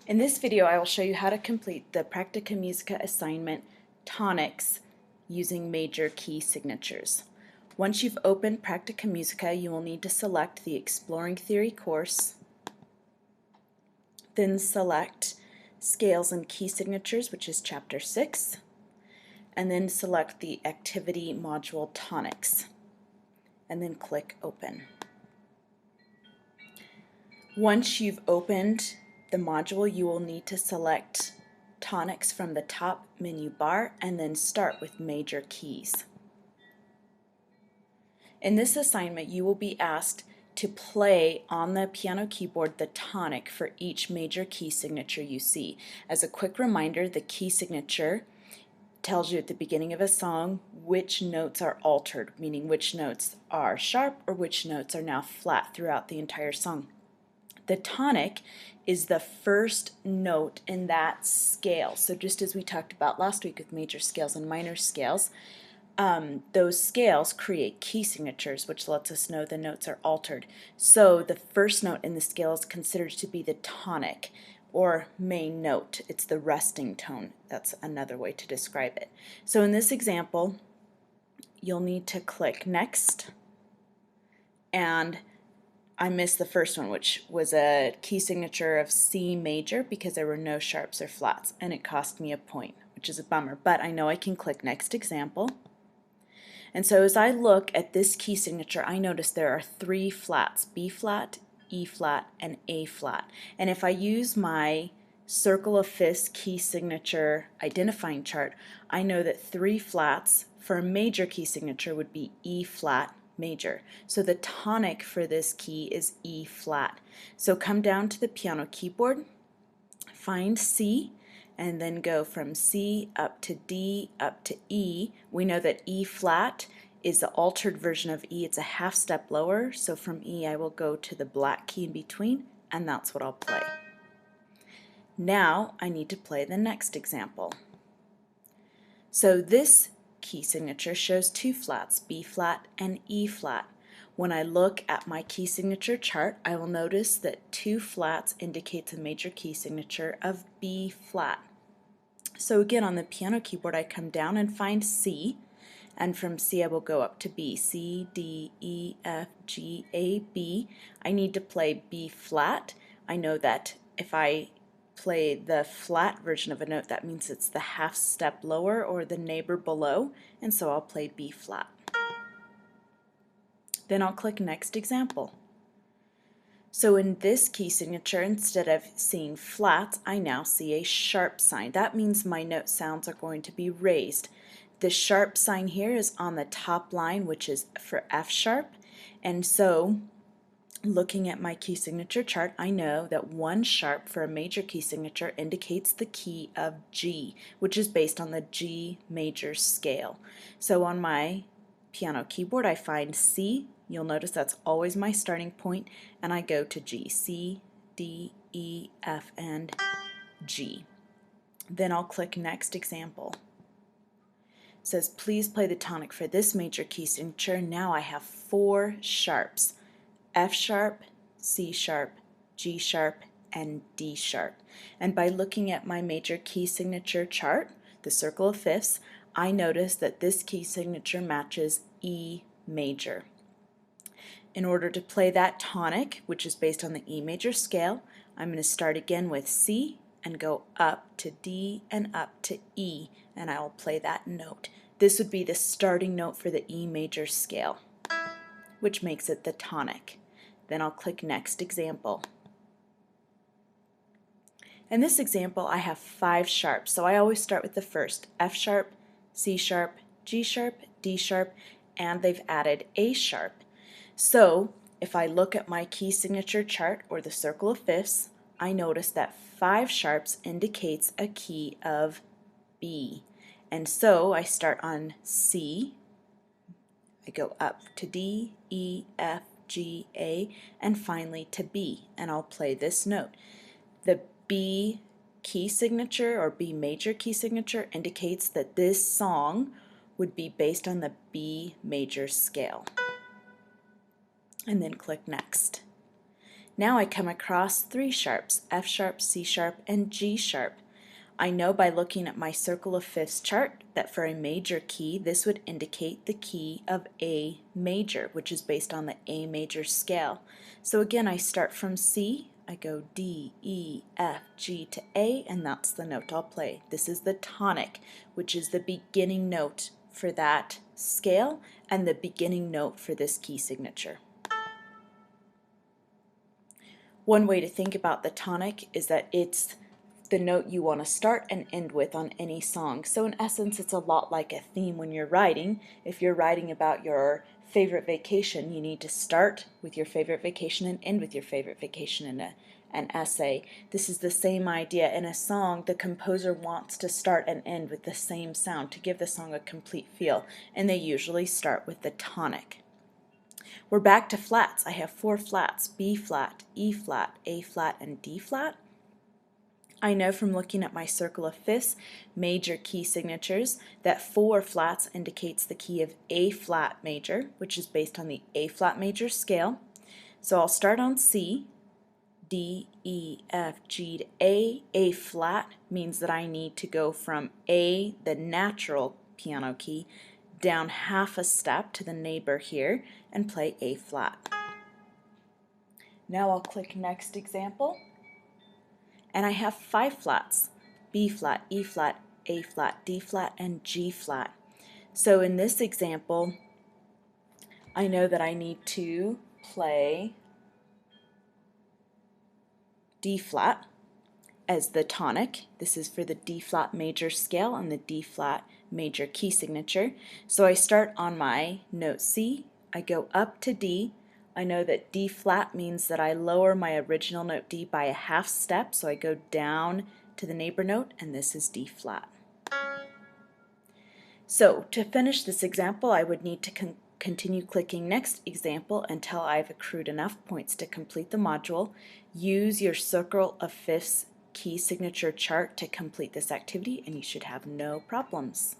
In this video, I will show you how to complete the Practica Musica assignment Tonics using major key signatures. Once you've opened Practica Musica, you will need to select the Exploring Theory course, then select Scales and Key Signatures, which is Chapter 6, and then select the Activity Module Tonics, and then click Open. Once you've opened the module, you will need to select Tonics from the top menu bar and then start with major keys. In this assignment, you will be asked to play on the piano keyboard the tonic for each major key signature you see. As a quick reminder, the key signature tells you at the beginning of a song which notes are altered, meaning which notes are sharp or which notes are now flat throughout the entire song. The tonic is the first note in that scale. So just as we talked about last week with major scales and minor scales, those scales create key signatures, which lets us know the notes are altered. So the first note in the scale is considered to be the tonic or main note. It's the resting tone. That's another way to describe it. So in this example, you'll need to click Next, and I missed the first one, which was a key signature of C major because there were no sharps or flats, and it cost me a point, which is a bummer, but I know I can click Next Example. And so as I look at this key signature, I notice there are three flats, B flat, E flat, and A flat. And if I use my circle of fifths key signature identifying chart, I know that three flats for a major key signature would be E flat major. So the tonic for this key is E flat. So come down to the piano keyboard, find C, and then go from C up to D up to E. We know that E flat is the altered version of E. It's a half step lower, so from E I will go to the black key in between, and that's what I'll play. Now I need to play the next example. So this key signature shows two flats, B flat and E flat. When I look at my key signature chart, I will notice that two flats indicates a major key signature of B flat. So again, on the piano keyboard, I come down and find C, and from C I will go up to B. C, D, E, F, G, A, B. I need to play B flat. I know that if I play the flat version of a note, that means it's the half step lower or the neighbor below, and so I'll play B flat. Then I'll click Next Example. So in this key signature, instead of seeing flats, I now see a sharp sign. That means my note sounds are going to be raised. The sharp sign here is on the top line, which is for F sharp, and so looking at my key signature chart, I know that one sharp for a major key signature indicates the key of G, which is based on the G major scale. So on my piano keyboard, I find C. You'll notice that's always my starting point, and I go to G. C, D, E, F, and G. Then I'll click Next Example. It says, please play the tonic for this major key signature. Now I have four sharps. F sharp, C sharp, G sharp, and D sharp. And by looking at my major key signature chart, the circle of fifths, I notice that this key signature matches E major. In order to play that tonic, which is based on the E major scale, I'm going to start again with C and go up to D and up to E, and I will play that note. This would be the starting note for the E major scale, which makes it the tonic. Then I'll click Next Example. In this example, I have five sharps, so I always start with the first, F sharp, C sharp, G sharp, D sharp, and they've added A sharp. So if I look at my key signature chart or the circle of fifths, I notice that five sharps indicates a key of B. And so I start on C, I go up to D, E, F, G, A, and finally to B, and I'll play this note. The B key signature or B major key signature indicates that this song would be based on the B major scale. And then click Next. Now I come across 3 sharps, F sharp, C sharp, and G sharp. I know by looking at my circle of fifths chart that for a major key, this would indicate the key of A major, which is based on the A major scale. So again, I start from C, I go D, E, F, G to A, and that's the note I'll play. This is the tonic, which is the beginning note for that scale and the beginning note for this key signature. One way to think about the tonic is that it's the note you want to start and end with on any song. So in essence, it's a lot like a theme when you're writing. If you're writing about your favorite vacation, you need to start with your favorite vacation and end with your favorite vacation in an essay. This is the same idea. In a song, the composer wants to start and end with the same sound to give the song a complete feel, and they usually start with the tonic. We're back to flats. I have 4 flats: B flat, E flat, A flat, and D flat. I know from looking at my circle of fifths major key signatures that 4 flats indicates the key of A flat major, which is based on the A flat major scale. So I'll start on C, D, E, F, G to A. A flat means that I need to go from A, the natural piano key, down half a step to the neighbor here and play A flat. Now I'll click Next Example. And I have 5 flats: B flat, E flat, A flat, D flat, and G flat. So in this example, I know that I need to play D flat as the tonic. This is for the D flat major scale and the D flat major key signature. So I start on my note C, I go up to D. I know that D flat means that I lower my original note D by a half step, so I go down to the neighbor note, and this is D flat. So to finish this example, I would need to continue clicking Next Example until I've accrued enough points to complete the module. Use your circle of fifths key signature chart to complete this activity, and you should have no problems.